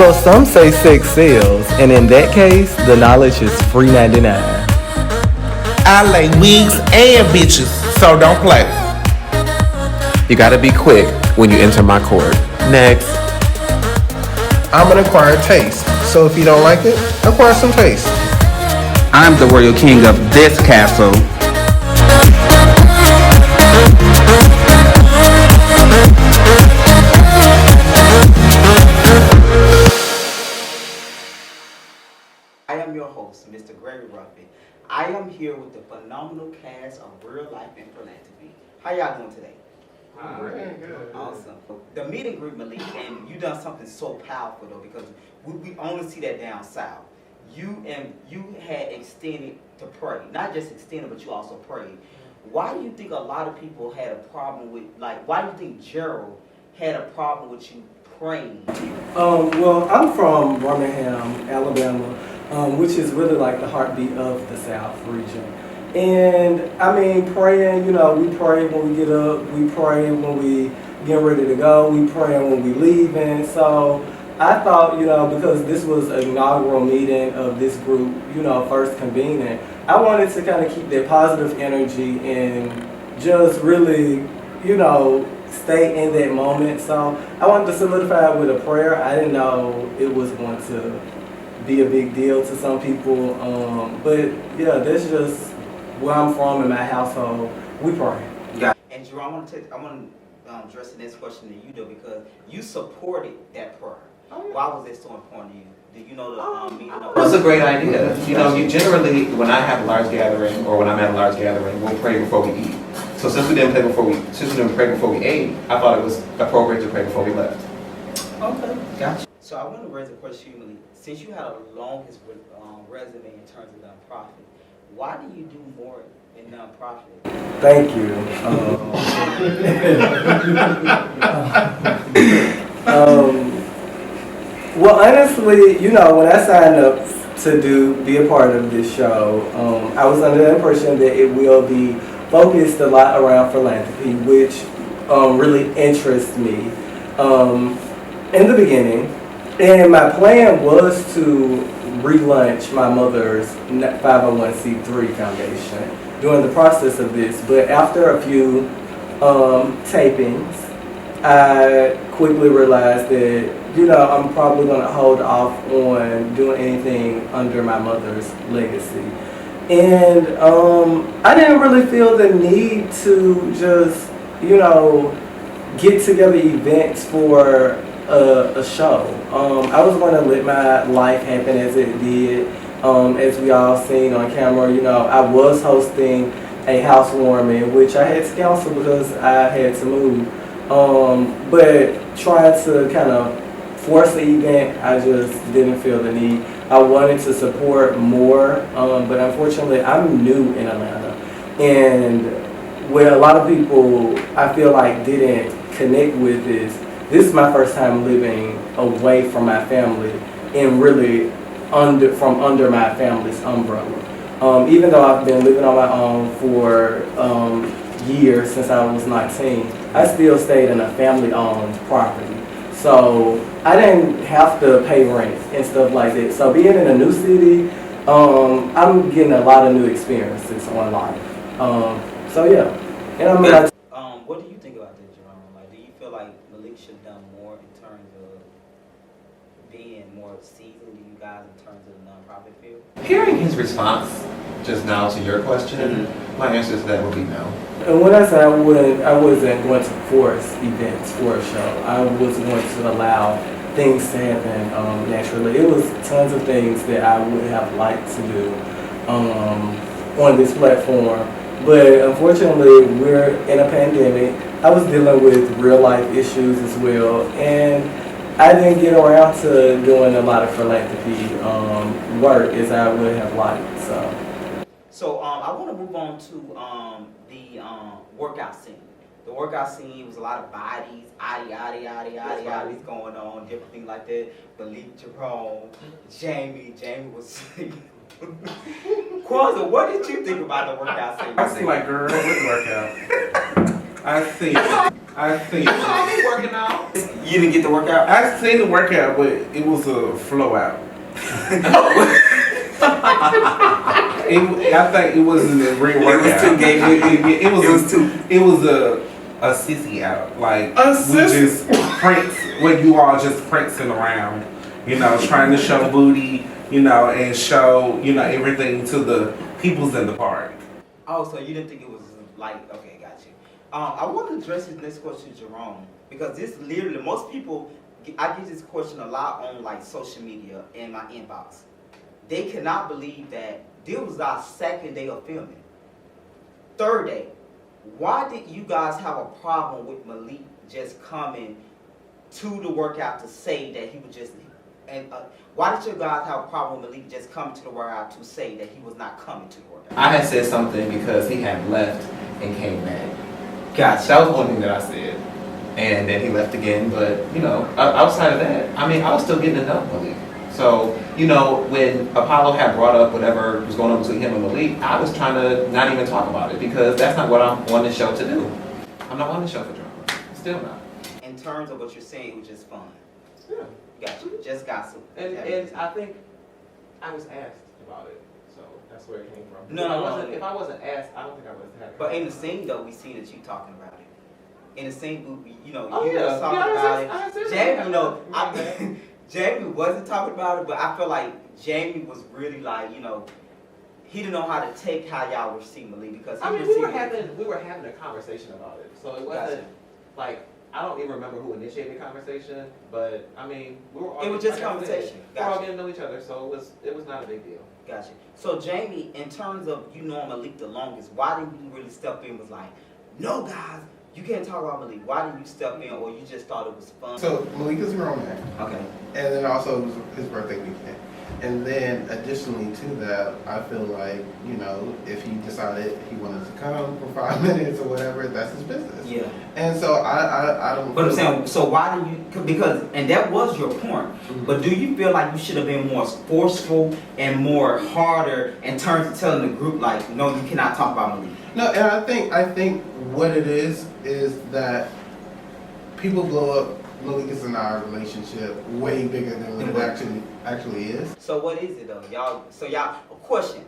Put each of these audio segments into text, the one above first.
Well, some say sex sells, and in that case, the knowledge is free 99. I lay wigs and bitches, so don't play. You gotta be quick when you enter my court. Next. I'm an acquired taste, so if you don't like it, acquire some taste. I'm the royal king of this castle. I am your host, Mr. Gregory Ruffin. I am here with the phenomenal cast of Real Life and Philanthropy. How y'all doing today? Good. Awesome. The meet and greet, Maliek, and you done something so powerful though, because we only see that down south. You had extended to pray, not just extended, but you also prayed. Why do you think a lot of people had a problem with, like, why do you think Gerald had a problem with you praying? Well, I'm from Birmingham, Alabama, which is really like the heartbeat of the South region. And I mean, praying, you know, we pray when we get up, we pray when we get ready to go, we pray when we leave. And so I thought, you know, because this was an inaugural meeting of this group, you know, first convening, I wanted to kind of keep that positive energy and just really, you know, stay in that moment. So I wanted to solidify it with a prayer. I didn't know it was going to be a big deal to some people. But yeah, that's just where I'm from in my household. We pray. Yeah. And Jerome, I want to address the next question to you though, because you supported that prayer. Why was that so important to you? Did you know the meaning of it? It's a great idea. You know, you generally, when I have a large gathering, or when I'm at a large gathering, we'll pray before we eat. So since we didn't pray before we ate, I thought it was appropriate to pray before we left. Okay, gotcha. So I want to raise a question, Maliek. Since you had a longest resume in terms of nonprofit, why do you do more in nonprofit? Thank you. Well, honestly, you know, when I signed up to be a part of this show, I was under the impression that it will be focused a lot around philanthropy, which really interests me in the beginning. And my plan was to relaunch my mother's 501c3 foundation during the process of this. But after a few tapings, I quickly realized that, you know, I'm probably going to hold off on doing anything under my mother's legacy. And I didn't really feel the need to just, you know, get together events for a show. I was going to let my life happen as it did, as we all seen on camera. You know, I was hosting a housewarming, which I had to cancel because I had to move. But trying to kind of force the event, I just didn't feel the need. I wanted to support more, but unfortunately I'm new in Atlanta. And where a lot of people I feel like didn't connect with is, this is my first time living away from my family and really from under my family's umbrella. Even though I've been living on my own for years, since I was 19, I still stayed in a family-owned property. So I didn't have to pay rent and stuff like that. So being in a new city, I'm getting a lot of new experiences on life. So yeah. And I mean, what do you think about that, Jerome? Like, do you feel like Maliek should have done more in terms of being more seasoned to you guys in terms of the nonprofit field? Hearing his response just now to your question, my answer to that would be no. And when I said I wasn't going to force events for a show, I was going to allow things to happen naturally. It was tons of things that I would have liked to do on this platform. But unfortunately, we're in a pandemic. I was dealing with real life issues as well. And I didn't get around to doing a lot of philanthropy work as I would have liked. So I want to move on to the workout scene. The workout scene was a lot of bodies, bodies going on, different things like that. Maliek, Jerome, Jamie was Kwanzza, what did you think about the workout scene? I see my girl with workout. I see. You know, I be working out. You didn't get the workout? I seen the workout, but it was a flow out. I think it wasn't a real workout. It was too gay. It was a sissy out. Like A we just pranks when you all just prancing around, you know, trying to show booty, you know, and show, you know, everything to the peoples in the park. Oh, so you didn't think it was like, okay, got you. I want to address this next question to Jerome, because this literally, most people, I get this question a lot on like social media in my inbox. They cannot believe that this was our second day of filming. Third day. Why did you guys have a problem with Maliek just coming to the workout to say that he was just, and why did you guys have a problem with Maliek just coming to the workout to say that he was not coming to the workout? I had said something because he had left and came back. Gotcha. That was the only thing that I said. And then he left again, but, you know, outside of that, I mean, I was still getting to know Maliek. So, you know, when Apollo had brought up whatever was going on between him and Maliek, I was trying to not even talk about it because that's not what I'm on this show to do. I'm not on this show for drama. Still not. In terms of what you're saying, it was just fun. Yeah. Gotcha. Just gossip. And I think I was asked about it, so that's where it came from. No. If I wasn't asked, I don't think I would have had it. But in the scene, though, we see that you talking about it. In the scene, you know, Oh, you yeah. was talking Yeah, about it. Jamie, you know, Jamie wasn't talking about it, but I feel like Jamie was really like, you know, he didn't know how to take how y'all were seeing Maliek because he we were having a conversation about it, so it wasn't like I don't even remember who initiated the conversation, but I mean we were all, it was just like conversation. We're all getting to know each other, so it was not a big deal. Gotcha. So Jamie, in terms of you knowing Maliek the longest, why didn't you really step in? Was like, no guys, you can't talk about Maliek. Why didn't you step in, or you just thought it was fun? So Maliek is a grown man. Okay. And then also it was his birthday weekend. And then additionally to that, I feel like, you know, if he decided he wanted to come for 5 minutes or whatever, that's his business. Yeah. And so I don't. But I'm saying, so why did you? Because and that was your point. Mm-hmm. But do you feel like you should have been more forceful and more harder in terms of telling the group like, no, you cannot talk about Maliek? No, and I think what it is that people blow up Maliek is in our relationship way bigger than what it actually is. So what is it though, y'all? So y'all, a question: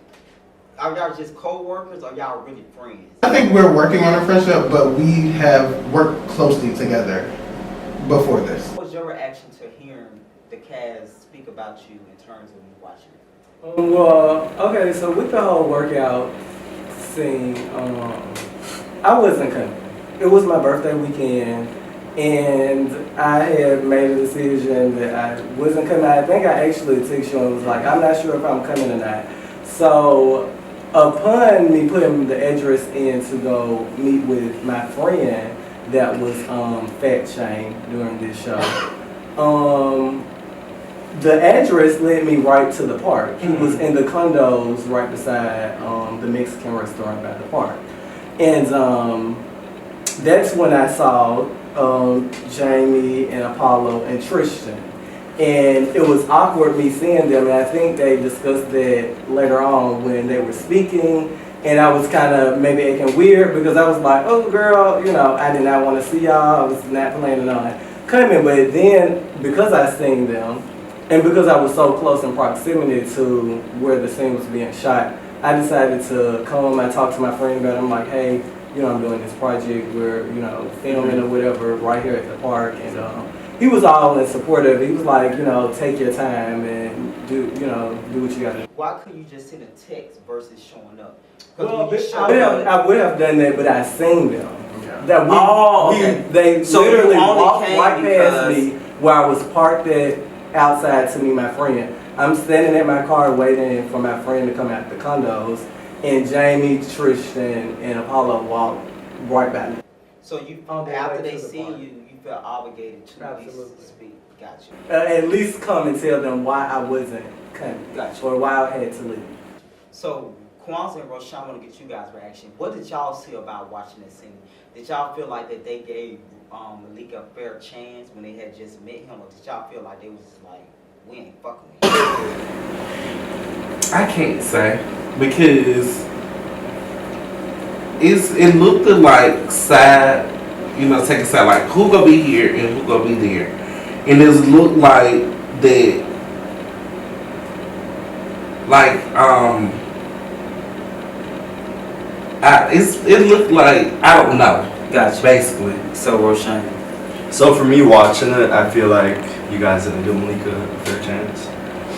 are y'all just co-workers or y'all really friends? I think we're working on a friendship, but we have worked closely together before this. What was your reaction to hearing the cast speak about you in terms of you watching it? Well, okay, so with the whole workout scene, I wasn't coming. It was my birthday weekend, and I had made a decision that I wasn't coming. I think I actually texted you and was like, I'm not sure if I'm coming or not. So upon me putting the address in to go meet with my friend that was fat shamed during this show, the address led me right to the park. He was in the condos right beside the Mexican restaurant by the park. And that's when I saw Jamie and Apollo and Tristan. And it was awkward me seeing them, and I think they discussed that later on when they were speaking. And I was kind of maybe acting weird because I was like, oh girl, you know, I did not want to see y'all. I was not planning on coming. But then because I seen them, and because I was so close in proximity to where the scene was being shot, I decided to come and talk to my friend about it. I'm like, hey, you know, I'm doing this project. We're, you know, filming or whatever right here at the park. And he was all in support of it. He was like, you know, take your time and do what you got to do. Why couldn't you just send a text versus showing up? Well, I would have done that, but I seen them. Yeah. That they So literally you only walked came right past because- me where I was parked at outside to meet my friend. I'm standing at my car waiting for my friend to come out the condos, and Jamie, Tristan, and Apollo walked right by me. So you, On their after way they to the seen park. you felt obligated to at least Absolutely. speak. Gotcha. At least come and tell them why I wasn't coming, Gotcha. or why I had to leave. So Kwanzza and Roshan, I want to get you guys' reaction. What did y'all see about watching this scene? Did y'all feel like that they gave Maliek a fair chance when they had just met him, or did y'all feel like they was just like, we ain't fucking with you? I can't say because it looked like side you know, take a side, like who gonna be here and who gonna be there. And it looked like that, like, it looked like, I don't know. Gotcha. Basically. So Roshan. So for me watching it, I feel like you guys didn't give Maliek a fair chance.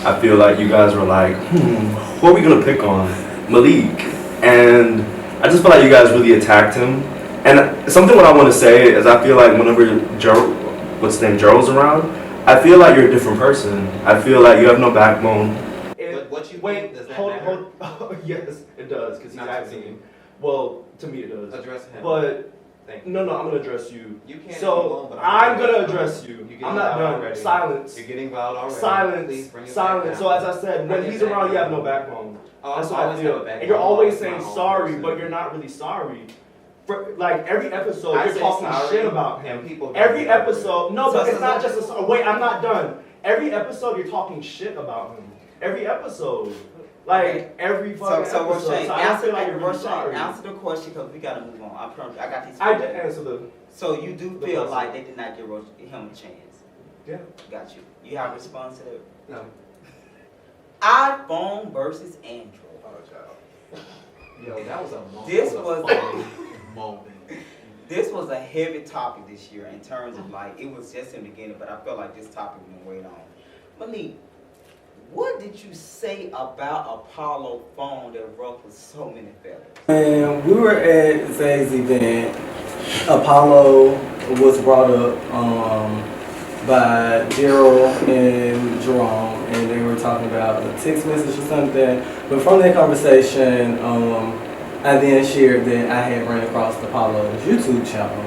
I feel like you guys were like, who are we gonna pick on? Maliek. And I just feel like you guys really attacked him. And something what I want to say is I feel like whenever Jerome's around, I feel like you're a different person. I feel like you have no backbone. What you Wait, think, does that hold, matter? hold. Yes, it does, because he's Not to asking me. me. Well, to me it does. Address him. But Thank you. no, I'm gonna address you. You can't. So I'm gonna address you. You're getting I'm not loud done. already. Silence. You're getting loud already. Please Silence. bring it Silence. back So down. as I said, Bring when it he's back around, you have down. no backbone. Oh, That's I what I always have a feel. backbone. And you're always I'm saying my own sorry, person. but you're not really sorry. Like every episode, I you're say talking sorry, shit about him. and people don't Every get over it. episode, no, So but it's it's not not- just a. Wait, I'm not done. Every episode, you're talking shit about him. Every episode, like every fucking So episode. Roshan, So I don't answer feel like you're really sorry. answer the question because we gotta move on. I promise. I got these. I did answer the. So you do The feel question. like they did not give him a chance? Yeah. Got you. You have a response to that? No. iPhone versus Android. Yo, that was a moment. This That was- a funny moment. This was a heavy topic this year in terms of like, it was just in the beginning, but I felt like this topic been way on. Maliek, what did you say about Apollo phone that ruffled so many feathers? When we were at Zay's event, Apollo was brought up by Gerald and Jerome, and they were talking about a text message or something. But from that conversation, I then shared that I had ran across Apollo's YouTube channel.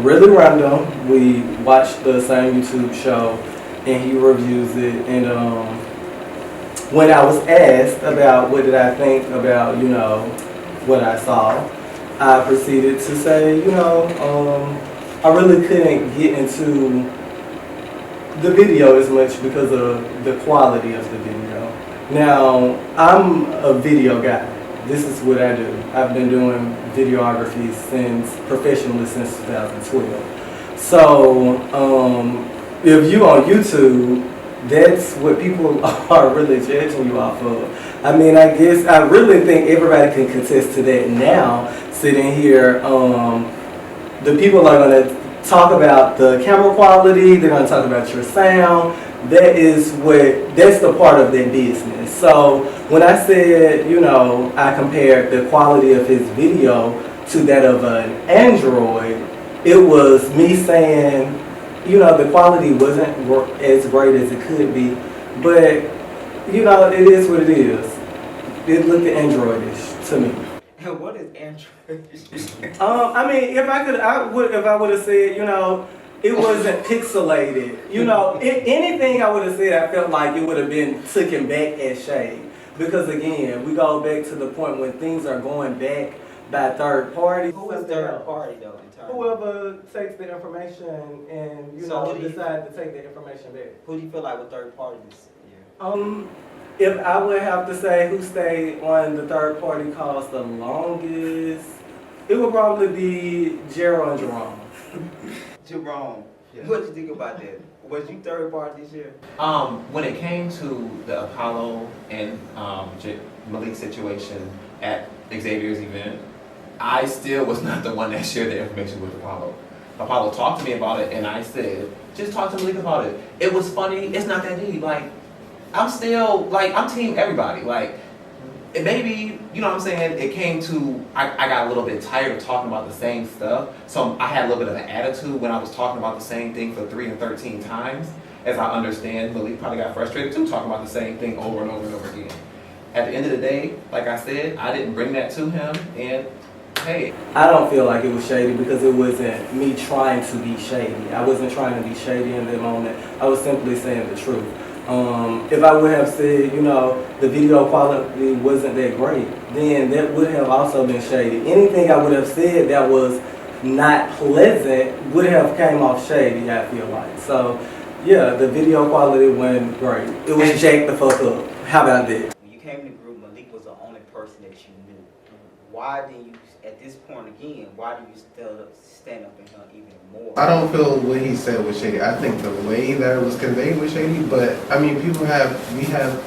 Really random. We watched the same YouTube show, and he reviews it. And when I was asked about what did I think about, you know, what I saw, I proceeded to say, you know, I really couldn't get into the video as much because of the quality of the video. Now, I'm a video guy. This is what I do. I've been doing videography professionally since 2012. So, if you on YouTube, that's what people are really judging you off of. I mean, I guess I really think everybody can contest to that now. Sitting here, the people are going to talk about the camera quality. They're going to talk about your sound. That's the part of their business. So when I said, you know, I compared the quality of his video to that of an Android, it was me saying, you know, the quality wasn't as great as it could be, but, you know, it is what it is. It looked Androidish to me. And what is Android? I mean, if I would have said, you know, it wasn't pixelated. You know, anything I would have said, I felt like it would have been taken back as shade. Because again, we go back to the point when things are going back by third parties. Who is third party though in terms? Whoever takes the information and, you So know, who do you- decide to take the information back. Who do you feel like with third party this year? If I would have to say who stayed on the third party calls the longest, it would probably be Gerald and Jerome. Jerome, Yeah. what did you think about that? Was you third party this year? When it came to the Apollo and Maliek situation at Xavier's event, I still was not the one that shared the information with Apollo. Apollo talked to me about it, and I said, just talk to Maliek about it. It was funny. It's not that deep. Like, I'm still, like, I'm team everybody. Like, it maybe, you know what I'm saying, it came to, I got a little bit tired of talking about the same stuff. So I had a little bit of an attitude when I was talking about the same thing for 3 and 13 times. As I understand, Maliek probably got frustrated too, talking about the same thing over and over and over again. At the end of the day, like I said, I didn't bring that to him, and hey. I don't feel like it was shady because it wasn't me trying to be shady. I wasn't trying to be shady in that moment. I was simply saying the truth. If I would have said, you know, the video quality wasn't that great, then that would have also been shady. Anything I would have said that was not pleasant would have came off shady, I feel like. So, yeah, the video quality wasn't great. It was jacked the fuck up. How about that? When you came in the group, Maliek was the only person that you knew. why do you, at this point again, why do you still stand up in him even more? I don't feel what he said was shady. I think the way that it was conveyed was shady, but I mean, we have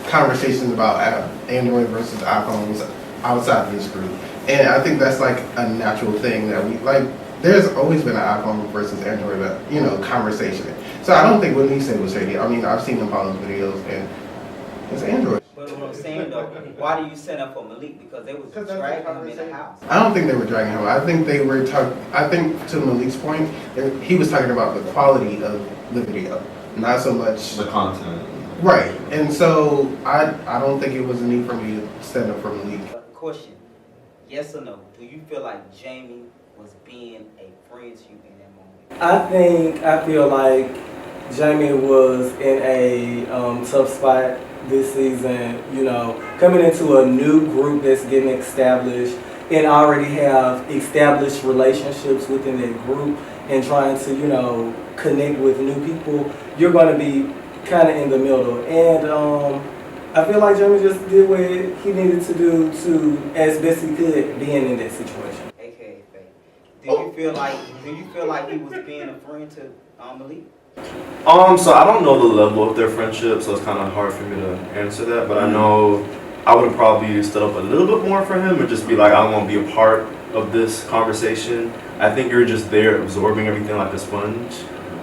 conversations about Android versus iPhones outside of this group. And I think that's like a natural thing that we, like, there's always been an iPhone versus Android, conversation. So I don't think what he said was shady. I mean, I've seen Apollo's videos and it's Android. But what I'm saying though, why do you stand up for Malik? Because they was dragging him in the house. I don't think they were dragging him. I think they were I think to Malik's point, he was talking about the quality of the video, not so much The content. right. And so I don't think it was a need for me to stand up for Malik. Question, yes or no? Do you feel like Jamie was being a friend to you in that moment? I feel like Jamie was in a tough spot this season, coming into a new group that's getting established and already have established relationships within that group and trying to, connect with new people. You're going to be kind of in the middle. And I feel like Jamie just did what he needed to do to, as best he could, being in that situation. AKA Faye. Do you feel like he was being a friend to Malik? So I don't know the level of their friendship, so it's kind of hard for me to answer that. But I know I would have probably stood up a little bit more for him and just be like, I don't want to be a part of this conversation. I think you're just there absorbing everything like a sponge.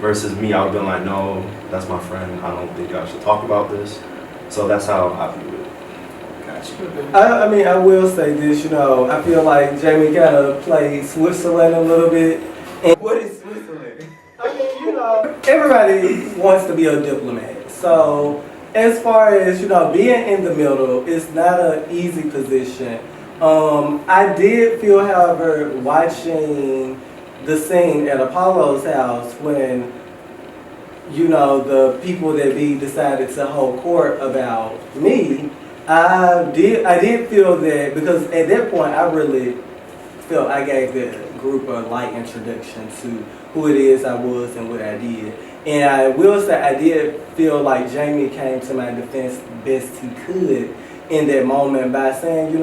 Versus me, I would have been like, no, that's my friend. I don't think I should talk about this. So that's how I view it. I mean, I will say this, I feel like Jamie kind of played Switzerland a little bit. And What is Switzerland? I mean, everybody wants to be a diplomat. So as far as, being in the middle, it's not an easy position. I did feel, however, watching the scene at Apollo's house when, the people that be decided to hold court about me, I did feel that, because at that point I really felt I gave the group a light introduction to who it is I was and what I did. And I will say I did feel like Jamie came to my defense best he could in that moment by saying,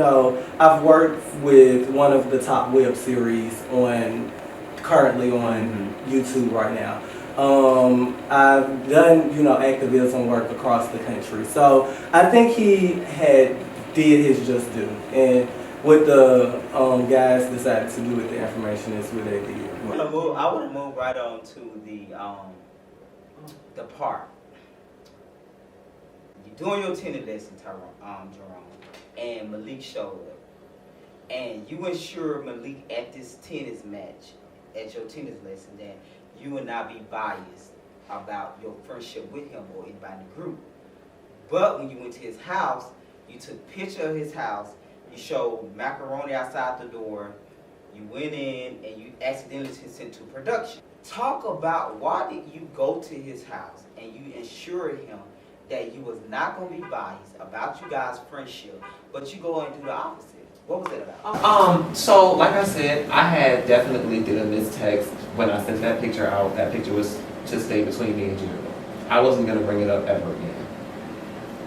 I've worked with one of the top web series currently on YouTube right now. I've done, activism work across the country. So I think he did his just due. And what the guys decided to do with the information is what they did. I want to move right on to the part. You're doing your tennis lesson, Jerome, and Malik showed up. And you ensure Malik at this tennis match, at your tennis lesson, that you will not be biased about your friendship with him or anybody in the group. But when you went to his house, you took a picture of his house, you showed macaroni outside the door, you went in and you accidentally sent to production. Talk about why did you go to his house and you assured him that you was not going to be biased about you guys' friendship, but you go and do the opposite. What was that about? So like I said, I had definitely did a mistext when I sent that picture out. That picture was to stay between me and Jerome. I wasn't gonna bring it up ever again.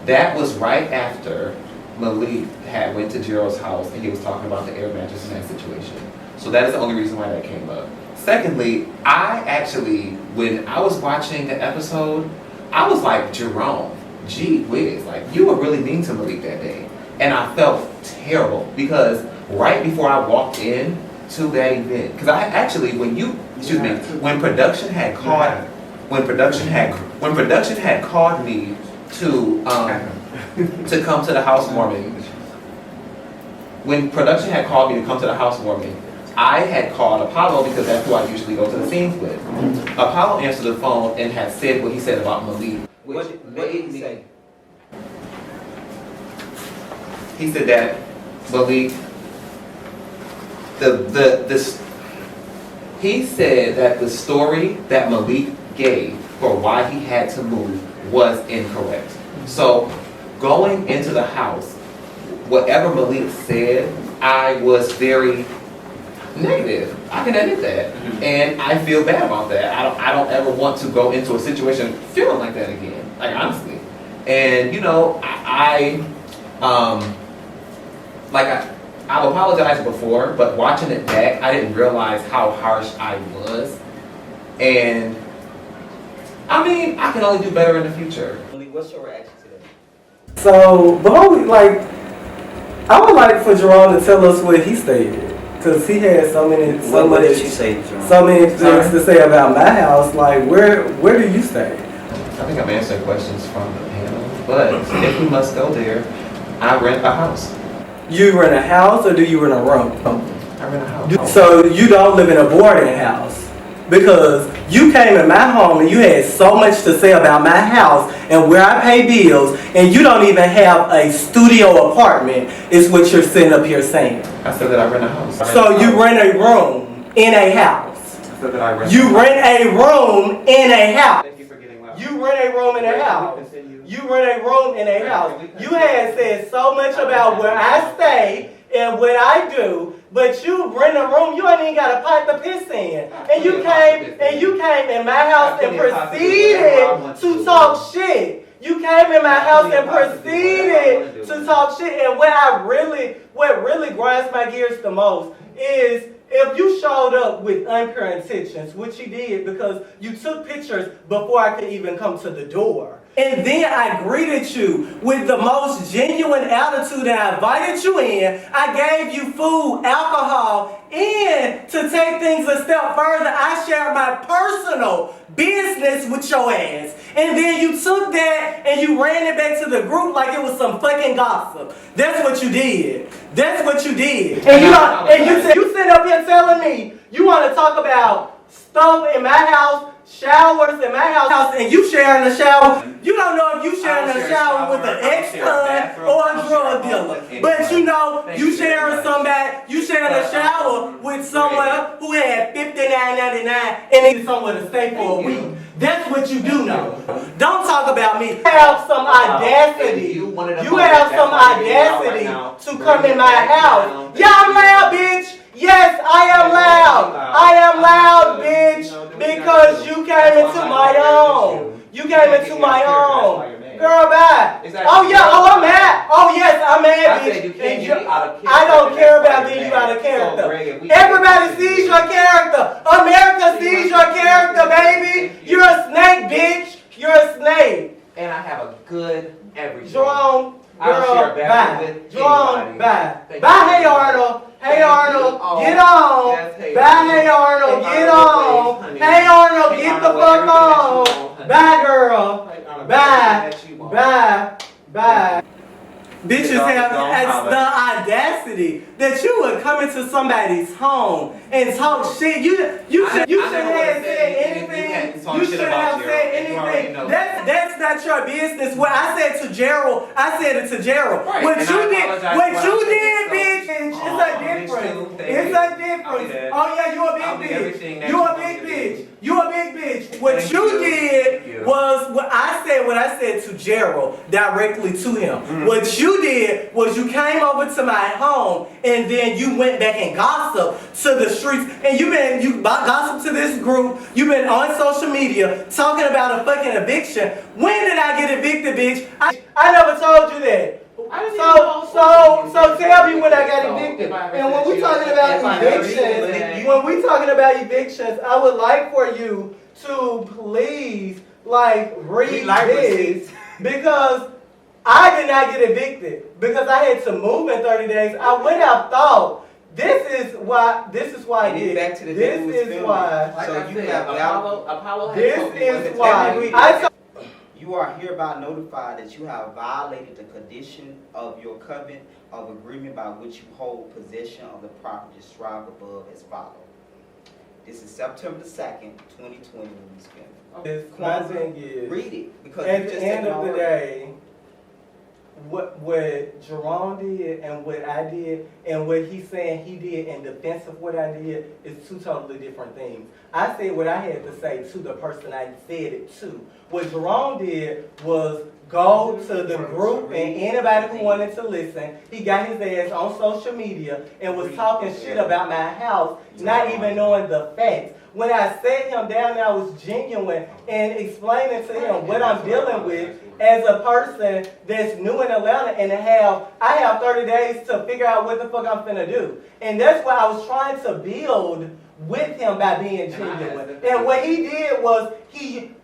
That was right after Malik had went to Jerome's house and he was talking about the air mattress in that situation. So that is the only reason why that came up. Secondly, I actually, when I was watching the episode, I was like, Jerome, gee whiz, like you were really mean to Malik that day. And I felt terrible because right before I walked in to that event, because I actually, when production had called me to come to the housewarming, when production had called me to come to the housewarming, I had called Apollo because that's who I usually go to the scenes with. Apollo answered the phone and had said what he said about Malik, which made me say. He said that Malik, he said that the story that Malik gave for why he had to move was incorrect. So going into the house, whatever Malik said, I was very negative. I can admit that, and I feel bad about that. I don't ever want to go into a situation feeling like that again. Like honestly, and I've apologized before, but watching it back, I didn't realize how harsh I was. And I mean, I can only do better in the future. What's your reaction to that? So, before we, I would like for Jerome to tell us what he stated. Because he had so many things to say about my house. Like, where do you stay? I think I'm answering questions from the panel, but if we must go there, I rent a house. You rent a house or do you rent a room? I rent a house. So you don't live in a boarding house? Because you came in my home and you had so much to say about my house and where I pay bills, and you don't even have a studio apartment, is what you're sitting up here saying. I said that I rent a house. So you rent a room in a house. I said that I rent You rent a room in a house. Thank you for getting loud. You rent a room in a house. You rent a room in a house. You had said so much about where I stay and what I do, but you rent a room, you ain't even got a pot to piss in. And you came in my house and proceeded to talk shit. You came in my house and proceeded to talk shit. And what really grinds my gears the most is if you showed up with impure intentions, which you did because you took pictures before I could even come to the door. And then I greeted you with the most genuine attitude and I invited you in. I gave you food, alcohol, and to take things a step further, I shared my personal business with your ass. And then you took that and you ran it back to the group like it was some fucking gossip. That's what you did. That's what you did. And you sit up here telling me you want to talk about stuff in my house, showers in my house, and you sharing the shower. You don't know if you sharing the shower with an ex-con or a drug dealer. But you know you sharing a shower with someone who had $59.99 and needed somewhere to stay for a week. That's what you do know. Don't talk about me. You have some audacity. You have some audacity to come in my house. Yeah, I'm loud, bitch. Yes, I am loud. I am loud, bitch, because you came into my own. You came into my own. Girl, bye. Oh, yeah, I'm mad. Oh, yes, I'm mad, bitch. I don't care about getting you out of character. Everybody sees your character. America sees your character, baby. You're a snake, bitch. You're a snake. And I have a good everything. Jerome, girl, bye. Jerome, bye. Bye, hey, Arnold. Hey Arnold, get on. Bye, hey Arnold, get on. Hey Arnold, get the fuck on. Bye, girl. Bye. Bye. Bye. Bitches have the audacity that you would come into somebody's home and talk shit. You shouldn't have said anything. You shouldn't have said anything. That's not your business. What I said to Gerald, I said it to Gerald. What you did, bitch, it's a difference. It's a difference. Oh yeah, you a big bitch. You a big bitch. You a big bitch. What you did was what I said to Gerald directly to him. What you did was you came over to my home and then you went back and gossiped to the streets, and you gossiped to this group. You've been on social media talking about a fucking eviction. When did I get evicted, bitch? I never told you that. So tell me when I got evicted. And when we talking about evictions, I would like for you to please read this, because I did not get evicted because I had to move in 30 days. I would have thought this is why I did. Back to the this is why. Like so you have Apollo this is why. You are hereby notified that you have violated the condition of your covenant of agreement by which you hold possession of the property described above as follows. This is September the 2nd, 2020 when we spent. Kwanzza, read it. Because at the end of the day, what Jerome did and what I did and what he's saying he did in defense of what I did is two totally different things. I said what I had to say to the person I said it to. What Jerome did was go to the group and anybody who wanted to listen. He got his ass on social media and was talking shit about my house, not even knowing the facts. when I sat him down and I was genuine and explaining to him what I'm dealing with as a person that's new in Atlanta and I have 30 days to figure out what the fuck I'm finna do. And that's what I was trying to build with him by being genuine. And what he did was he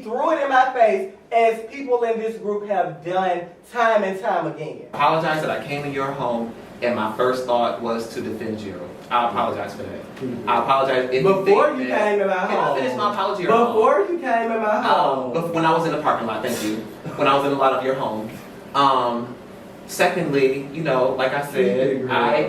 threw it in my face as people in this group have done time and time again. I apologize that I came in your home and my first thought was to defend Gerald. I apologize for that. I apologize if Before you came in my home. Can I finish my apology? Before you came in my home. When I was in the parking lot, thank you. When I was in a lot of your homes. Secondly, you know, like I said, I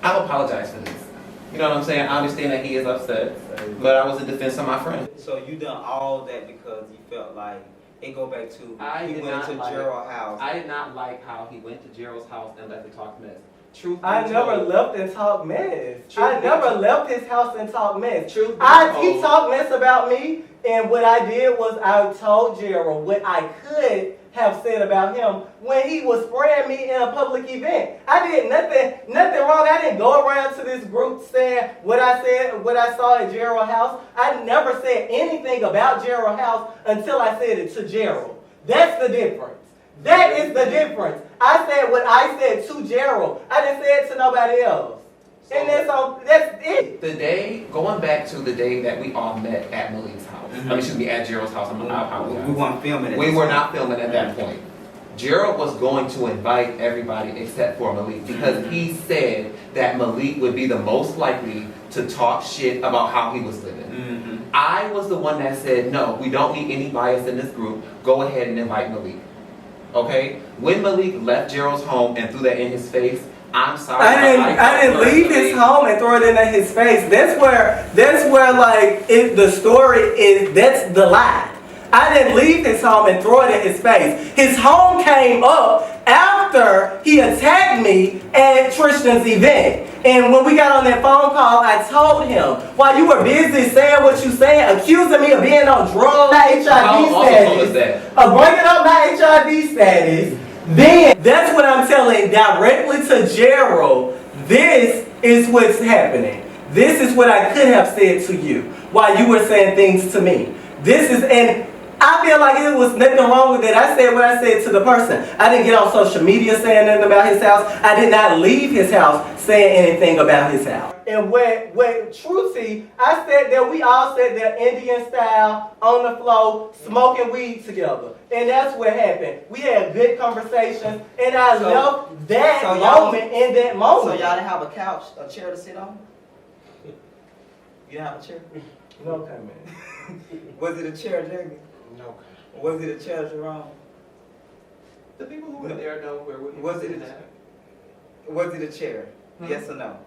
apologize for this. You know what I'm saying? I understand that he is upset, but I was in defense of my friend. So you done all that because you felt like it go back to he went to Gerald's house. I did not like how he went to Gerald's house and left to talk mess. Truth I be never told, left and talked mess. Truth I be never told. left his house and talked mess. Truth be He told. talked mess about me, and what I did was I told Gerald what I could have said about him when he was spraying me in a public event. I did nothing wrong. I didn't go around to this group saying what I saw at Gerald's house. I never said anything about Gerald's house until I said it to Gerald. That's the difference. That is the difference. I said what I said to Gerald. I didn't say it to nobody else. And that's it. Going back to the day that we all met at Maliek's house. I mean, excuse me, at Gerald's house. I apologize. We weren't filming it. We were not filming at that point. Gerald was going to invite everybody except for Maliek because he said that Maliek would be the most likely to talk shit about how he was living. I was the one that said, no, we don't need any bias in this group. Go ahead and invite Maliek. Okay? When Maliek left Gerald's home and threw that in his face, I'm sorry. I didn't leave his home and throw it in his face. That's where like the story is. That's the lie. I didn't leave his home and throw it in his face. His home came up after he attacked me at Tristan's event. And when we got on that phone call, I told him, while you were busy saying what you saying, accusing me of being on drugs, my HIV status, of bringing up my HIV status, then that's what I'm telling directly to Gerald. This is what's happening. This is what I could have said to you while you were saying things to me. And I feel like it was nothing wrong with it. I said what I said to the person. I didn't get on social media saying nothing about his house. I did not leave his house saying anything about his house. And when Trucy, I said that we all sat there Indian style on the floor smoking weed together. And that's what happened. We had good conversations, and I left that moment in that moment. So y'all didn't have a couch, a chair to sit on? You didn't have a chair? No comment. Was it a chair, Jamie? No. Was it a chair, Jerome? The people who were there know where we Was it a chair? Yes or no?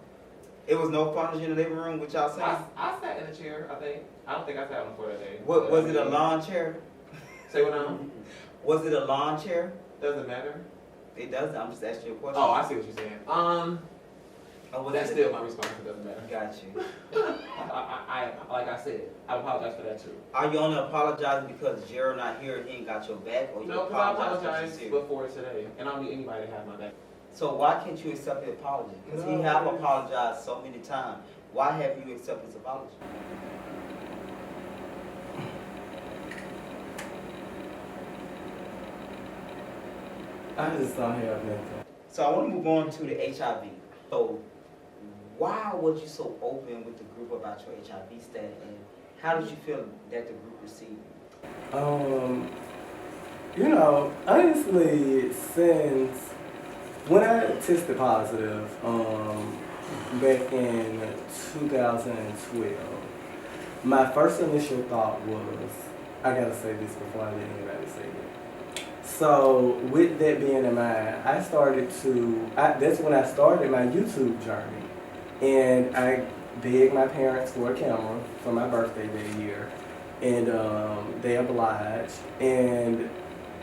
It was no furniture in the living room, what y'all saying? I sat in a chair, I think. I don't think I sat on the floor that day. Was it a lawn chair? Say what now? Was it a lawn chair? Doesn't matter. It doesn't. I'm just asking you a question. Oh, I see what you're saying. That's still my response. It doesn't matter. Got you. I like I said, I apologize for that too. Are you only apologizing because Gerald not here and he ain't got your back, or you No, because I apologize apologized before today, and I don't need anybody to have my back. So why can't you accept the apology? Because he have apologized so many times. Why have you accepted his apology? I just don't have nothing. So I want to move on to the HIV. So why was you so open with the group about your HIV status, and how did you feel that the group received you? Honestly, since when I tested positive, back in 2012, my first initial thought was, I gotta say this before I let anybody say it. So with that being in mind, that's when I started my YouTube journey. And I begged my parents for a camera for my birthday that year. And they obliged. And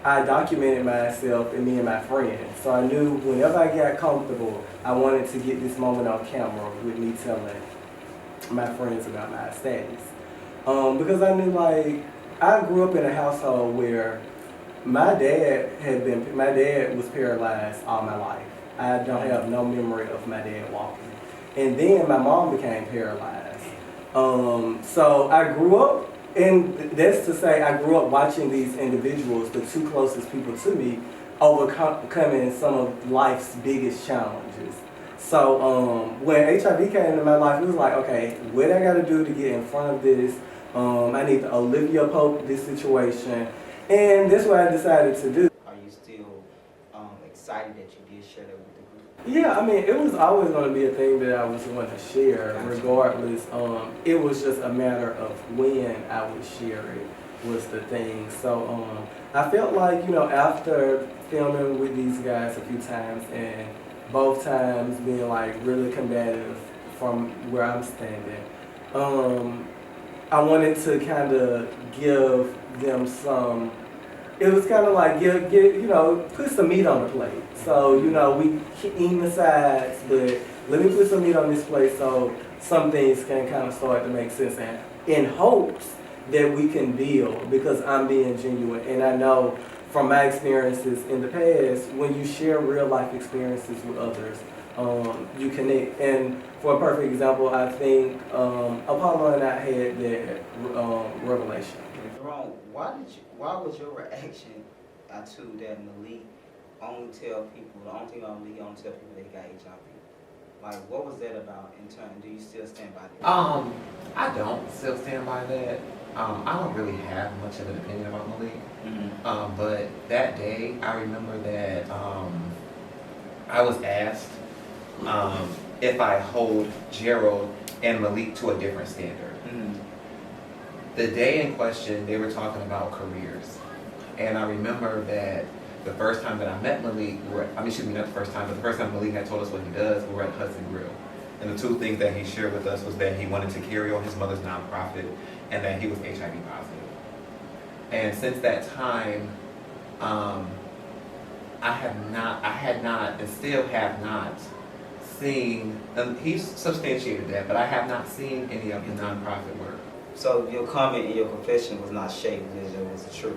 I documented myself and me and my friends. So I knew whenever I got comfortable, I wanted to get this moment on camera with me telling my friends about my status. Because I knew, I grew up in a household where my dad was paralyzed all my life. I don't have no memory of my dad walking. And then my mom became paralyzed. So I grew up, and that's to say I grew up watching these individuals, the two closest people to me, overcoming some of life's biggest challenges. So when HIV came into my life, it was like, okay, what I gotta do to get in front of this? I need to Olivia Pope this situation, and that's what I decided to do. Are you still excited that you did share that with the group? Yeah, I mean, it was always going to be a thing that I was going to share, regardless. It was just a matter of when I would share it was the thing. So I felt like, after filming with these guys a few times, and both times being like really combative from where I'm standing, I wanted to kind of give them some. It was kind of like put some meat on the plate. So we eating the sides, but let me put some meat on this plate so some things can kind of start to make sense, and in hopes that we can build, because I'm being genuine, and I know from my experiences in the past, when you share real life experiences with others, you connect. And for a perfect example, I think Apollo and I had that revelation. Jerome, why was your reaction to that Maliek only tell people, the only thing about Maliek only tell people they got HIV? Like, what was that about in turn? Do you still stand by that? I don't still stand by that. I don't really have much of an opinion about Maliek. Mm-hmm. But that day, I remember that I was asked if I hold Gerald and Maliek to a different standard. Mm-hmm. The day in question, they were talking about careers. And I remember that the first time that I met Maliek, not the first time, but the first time Maliek had told us what he does, we were at Hudson Grill. And the two things that he shared with us was that he wanted to carry on his mother's nonprofit and that he was HIV positive. And since that time, I had not, and still have not seen, and he's substantiated that, but I have not seen any of the nonprofit work. So your comment and your confession was not shady, it was true.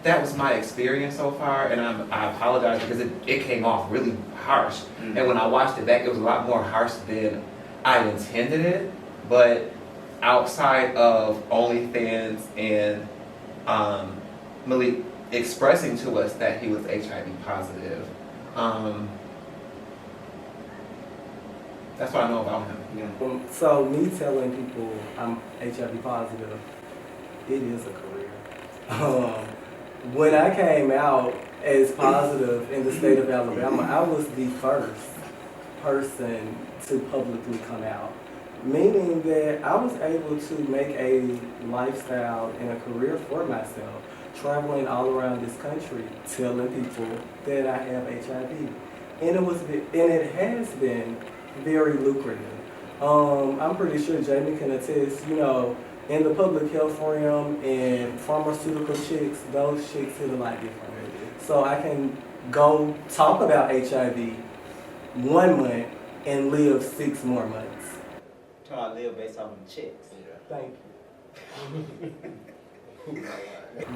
That was my experience so far, and I apologize because it came off really harsh. Mm-hmm. And when I watched it back, it was a lot more harsh than I intended it. But outside of OnlyFans and Maliek expressing to us that he was HIV positive, that's what I know about him. Yeah. So me telling people I'm HIV positive, it is a career. When I came out as positive in the state of Alabama, I was the first person to publicly come out, meaning that I was able to make a lifestyle and a career for myself, traveling all around this country, telling people that I have HIV, and it has been very lucrative. I'm pretty sure Jamie can attest, in the public health realm and pharmaceutical chicks, those chicks hit a lot different. So I can go talk about HIV 1 month and live 6 more months. So I live based off of the chicks. Thank you.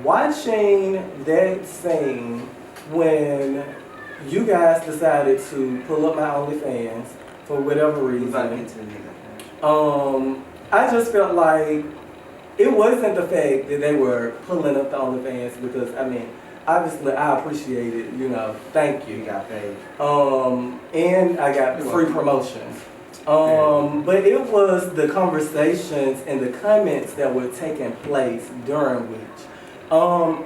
Watching that scene when you guys decided to pull up my OnlyFans for whatever reason, I just felt like it wasn't the fact that they were pulling up the OnlyFans, because obviously I appreciate it, thank you. You got paid. And I got free promotions. But it was the conversations and the comments that were taking place during which,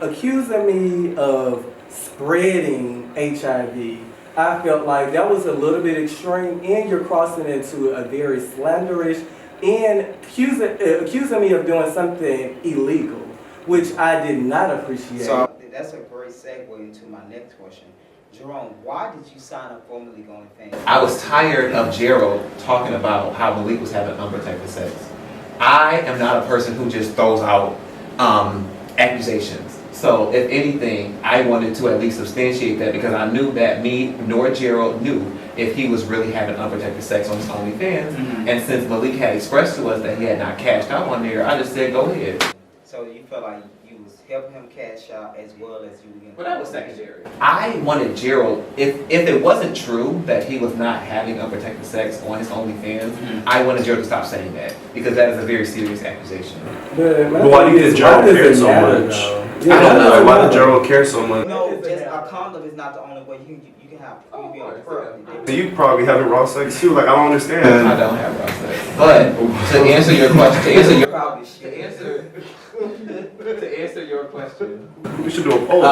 accusing me of spreading HIV. I felt like that was a little bit extreme, and you're crossing into a very slanderish, and accusing me of doing something illegal, which I did not appreciate. So that's a great segue into my next question. Jerome, why did you sign up for Maliek OnlyFans? I was tired of Gerald talking about how Maliek was having unprotected sex. I am not a person who just throws out accusations. So if anything, I wanted to at least substantiate that, because I knew that me nor Gerald knew if he was really having unprotected sex on his OnlyFans. Mm-hmm. And since Maliek had expressed to us that he had not cashed out on there, I just said, go ahead. So you felt like you was helping him cash out as well as you getting. But that was secondary. I wanted Gerald, if it wasn't true that he was not having unprotected sex on his OnlyFans, I wanted Gerald to stop saying that because that is a very serious accusation. But why do you think Gerald cares so much? Yeah, I don't know. Like, why did Gerald care so much? No, just a condom is not the only way you can have. You can be on the So you probably having raw sex too. Like I don't understand. I don't have raw sex. But to answer your question, to answer your question. We should do a poll.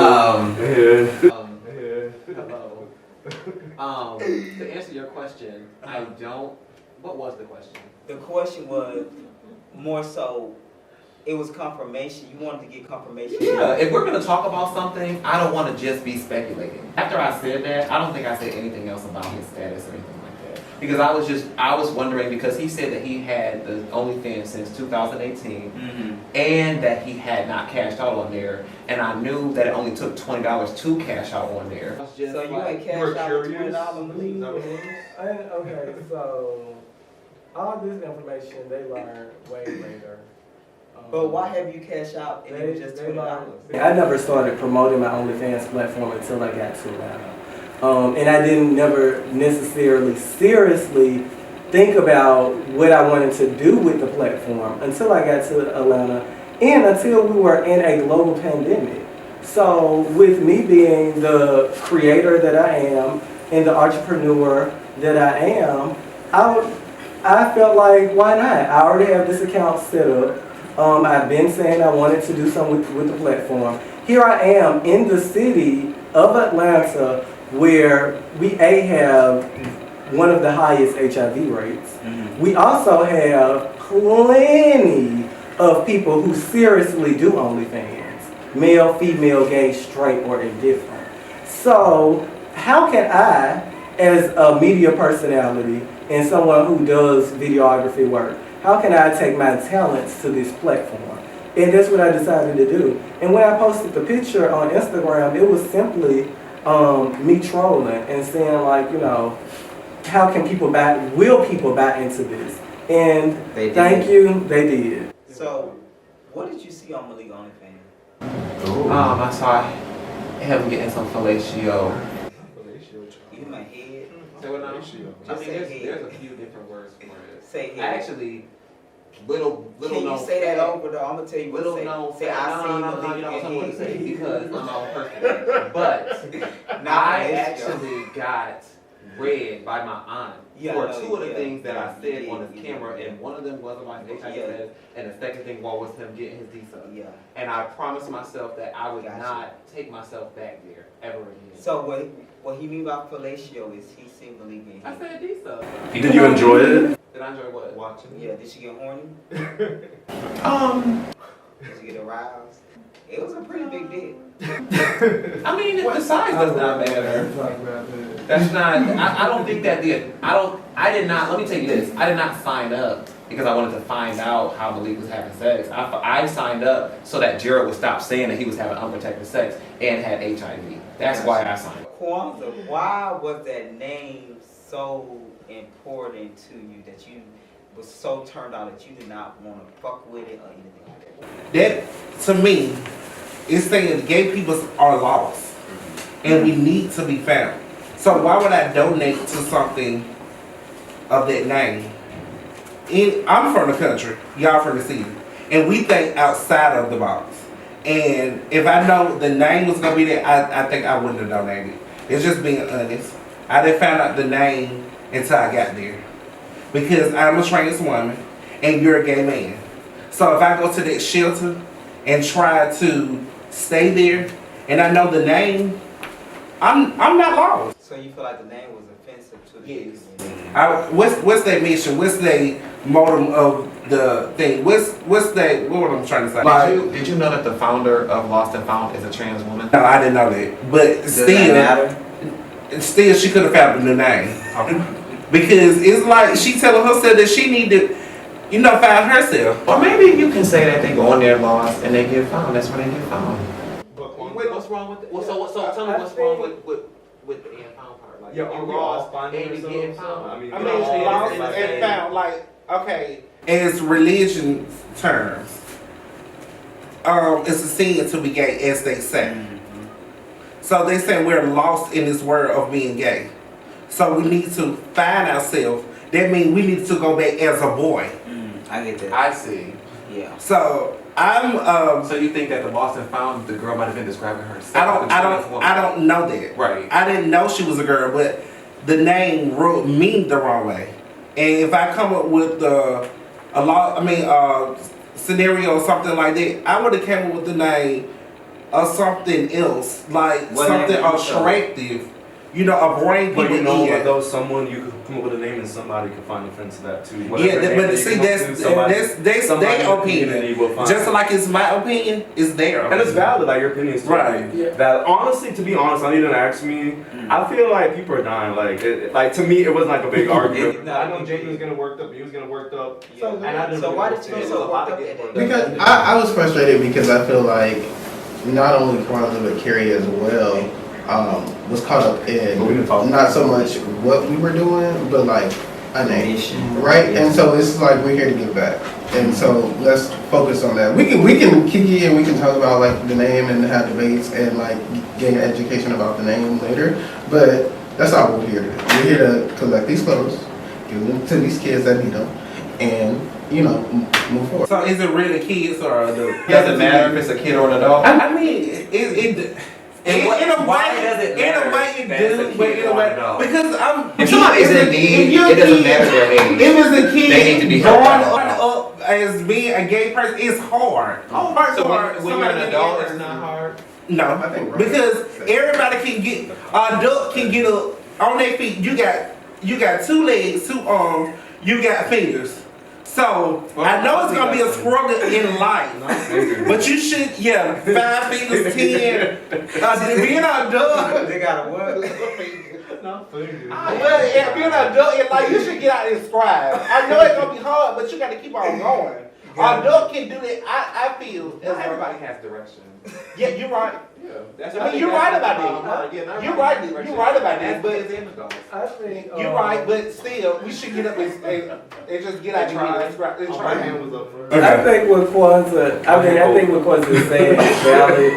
Hello. To answer your question, I don't. What was the question? The question was more so. It was confirmation. You wanted to get confirmation. Yeah, if we're going to talk about something, I don't want to just be speculating. After I said that, I don't think I said anything else about his status or anything like that. Because I was wondering, because he said that he had the OnlyFans since 2018, and that he had not cashed out on there, and I knew that it only took $20 to cash out on there. So you ain't cashed out $20, Okay, so all this information they learned way later. But why have you cashed out and it was just $20? I never started promoting my OnlyFans platform until I got to Atlanta. And I didn't never necessarily seriously think about what I wanted to do with the platform until I got to Atlanta and until we were in a global pandemic. So with me being the creator that I am and the entrepreneur that I am, I felt like, why not? I already have this account set up. I've been saying I wanted to do something with the platform. Here I am in the city of Atlanta where we have one of the highest HIV rates. We also have plenty of people who seriously do OnlyFans. Male, female, gay, straight, or indifferent. So how can I, as a media personality and someone who does videography work, how can I take my talents to this platform? And that's what I decided to do. And when I posted the picture on Instagram, it was simply me trolling and saying like, you know, how can people will people buy into this? And thank you, they did. So, what did you see on Maliek OnlyFans? I saw him getting some fellatio. In my head. Say what now? Just there's head. a few different words for it. Say head. Actually, little Can you known say that fact. over though? I'm gonna tell you what Little to say. known Say fact. I seen No, Maliek you don't tell me what to say in because I'm my own person. But I actually got read by my aunt for two of the things that I said on his camera, and one of them was about his HIV status, and the second thing was him getting his visa. Yeah. And I promised myself that I would not take myself back there ever again. So what he mean by fellatio is he seen Maliek in I here. said visa. Did you enjoy it? Did I enjoy what? Watching. Yeah, did she get horny? Did Did she get aroused? It was a pretty big dick. I mean, the size does not matter. That's not. I don't think that did. I did not. Let me tell you this. I did not sign up because I wanted to find out how Maliek was having sex. I signed up so that Jared would stop saying that he was having unprotected sex and had HIV. That's why I signed up. Kwanzza, why was that name so important to you that you was so turned on that you did not want to fuck with it or anything like that? That, to me, is saying gay people are lost and we need to be found. So why would I donate to something of that name? I'm from the country, y'all from the city, and we think outside of the box. And if I know the name was gonna be there, I think I wouldn't have donated. It's just being honest. I didn't find out the name until I got there. Because I'm a trans woman and you're a gay man. So if I go to that shelter and try to stay there and I know the name, I'm not lost. So you feel like the name was offensive to the Yes. What's their mission? What's their modem of the thing? What I'm trying to say? Did you know that the founder of Lost and Found is a trans woman? No, I didn't know that. But Does that matter? still, she could have found a new name. Because it's like she telling herself that she need to, find herself. Or maybe you can say that they go on there lost and they get found. That's where they get found. Wait, what's wrong with it? Well, so tell me what's wrong with the and found part. Like, you're lost and you getting found. I mean, lost and found, like, okay. As religion terms, it's a sin to be gay, as they say. So they say we're lost in this world of being gay. So we need to find ourselves. That means we need to go back as a boy. I get that. I see. Yeah. So I'm. So you think that the Boston Found, the girl might have been describing herself? I don't know that. Right. I didn't know she was a girl, but the name wrote me the wrong way. And if I come up with scenario or something like that, I would have came up with the name of something else, like What something name? attractive. You know, a brain people But you know, in. but though someone you could come up with a name and somebody could find offense to that too. Yeah, Whatever name but that see, you come up to, somebody that's in their the community will opinion. find Just it. like it's my opinion, it's their And it's opinion. valid, like your opinion is totally Right. valid. Honestly, to be honest, I didn't ask me. I feel like people are dying. Like to me, it wasn't like a big argument. I know Jamie was getting worked up, he was getting worked up. So, And I didn't really why did you understand. get so worked up at that? Because I was frustrated because I feel like not only Kwanzza but Carrie as well was caught up in But we can talk not so much what we were doing, but like a name, Mission. right? And so it's like we're here to give back, and so let's focus on that. We can kiki and we can talk about like the name and have debates and like gain education about the name later, but that's not what we're here to do. We're here to collect these clothes, give them to these kids that need them, and move forward. So is it really kids or adults? Does it matter if it's a kid or an adult? I mean, in a way, why does it matter it if it's a does, kid but in a or way, an adult? because If somebody's in need, you're it doesn't kid- matter their age. If it's a kid They need to be growing helped out. up as being a gay person, it's hard. So when you're an adult, it's not hard. No, I think right. because everybody can get adult can get up on their feet. You got 2 legs, 2 arms, you got fingers. So I know it's gonna be a struggle in life, but you should 5 fingers, 10. Being an adult, They got a what? well, being an adult in life, you should get out and strive. I know it's gonna be hard, but you gotta keep on going. Adult can do that. I feel. Not everybody has direction. Yeah, you're right. That's I mean, you're right about that. You're right about that, but I think you're right, but still, we should get up and just get out and try. I think what Kwanzza is saying is valid,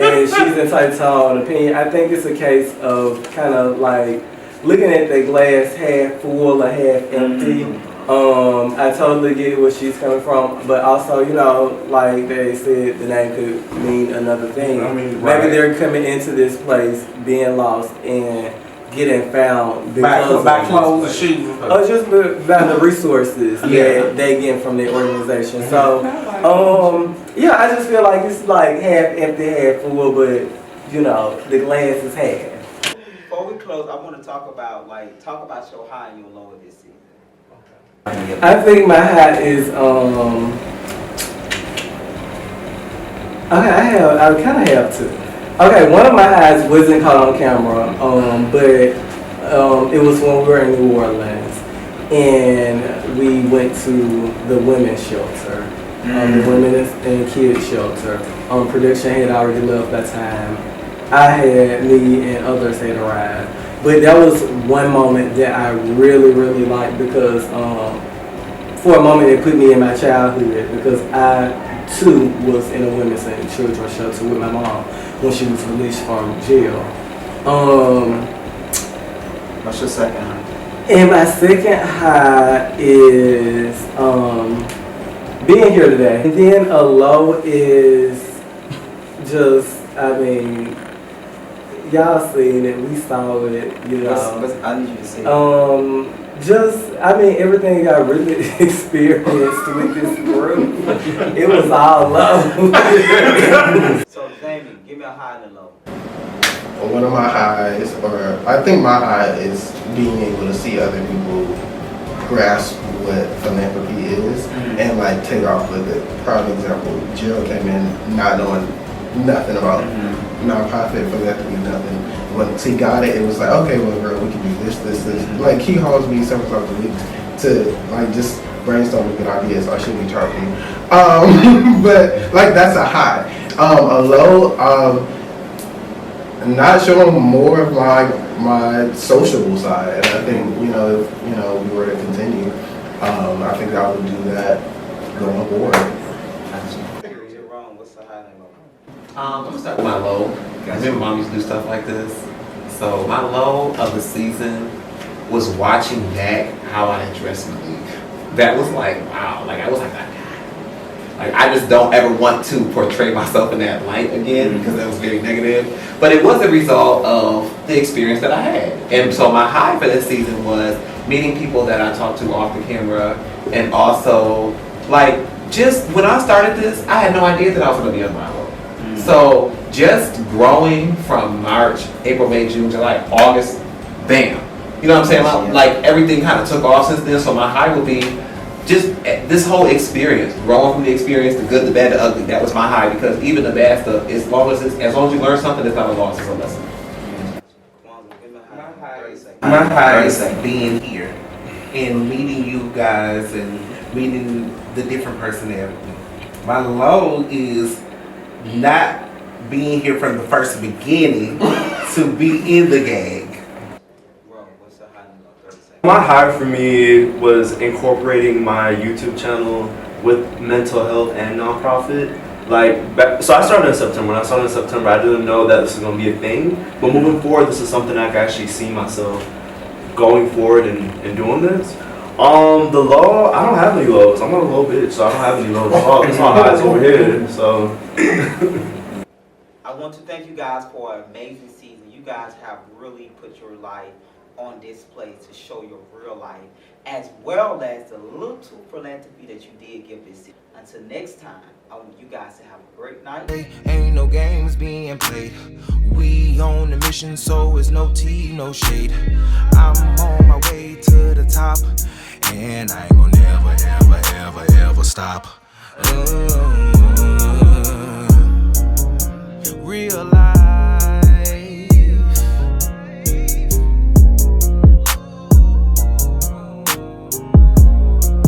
and she's entitled to her own opinion. I think it's a case of kind of like looking at the glass half full or half empty. I totally get where she's coming from, but also, like they said, the name could mean another thing. I mean, Maybe they're coming into this place being lost and getting found because By clothes and shoes. or just by the resources that they get from their organization. So, I just feel like it's like half empty, half full, but the glass is half. Before we close, I want to talk about your high and your low of this season. I think my high is I kind of have two. Okay, one of my highs wasn't caught on camera, but it was when we were in New Orleans and we went to the women's shelter, the women and kids shelter. Production had already left that time. Me and others had arrived. But that was one moment that I really, really liked because for a moment it put me in my childhood because I too was in a women's and children's shelter with my mom when she was released from jail. What's your second high? And my second high is being here today. And then a low is just, y'all seen it, we saw it, I need you to say. Everything I really experienced with this group, it was all love. So, Jamie, give me a high and a low. One of my highs, or I think my high, is being able to see other people grasp what philanthropy is and like take off with it. Prime example, Jill came in not knowing nothing about nonprofit philanthropy, nothing. Once he got it, it was like, okay, well, girl, we can do this. Like, he calls me several times a week to like just brainstorm good ideas. I should be charging. But like that's a high. A low, not showing more of my sociable side. And I think if we were to continue, I think I would do that going forward. Jerome, what's the high I'm gonna start with my low. I remember mom used to do stuff like this. So my low of the season was watching back how I addressed Maliek. That was like, wow. Like I was like that guy. Like I just don't ever want to portray myself in that light again because that was very negative. But it was a result of the experience that I had. And so my high for this season was meeting people that I talked to off the camera, and also like just when I started this, I had no idea that I was gonna be on my low. So just growing from March, April, May, June, July, August, bam. You know what I'm saying? Like everything kind of took off since then. So my high would be just this whole experience, growing from the experience, the good, the bad, the ugly. That was my high, because even the bad stuff, as long as you learn something, it's not a loss, it's a lesson. My high is being here and meeting you guys and meeting the different personalities. My low is not being here from the first beginning to be in the gang. My high for me was incorporating my YouTube channel with mental health and nonprofit. So I started in September. When I started in September, I didn't know that this was going to be a thing. But moving forward, this is something I can actually see myself going forward and doing this. The low, I don't have any lows. I'm not a low bitch, so I don't have any lows. It's all highs over here. So I want to thank you guys for an amazing season. You guys have really put your life on display to show your real life, as well as the little philanthropy that you did give this season. Until next time, I want you guys to have a great night. Ain't no games being played. We on the mission, so it's no tea, no shade. I'm on my way to the top, and I ain't gonna never, ever, ever, ever stop. Realize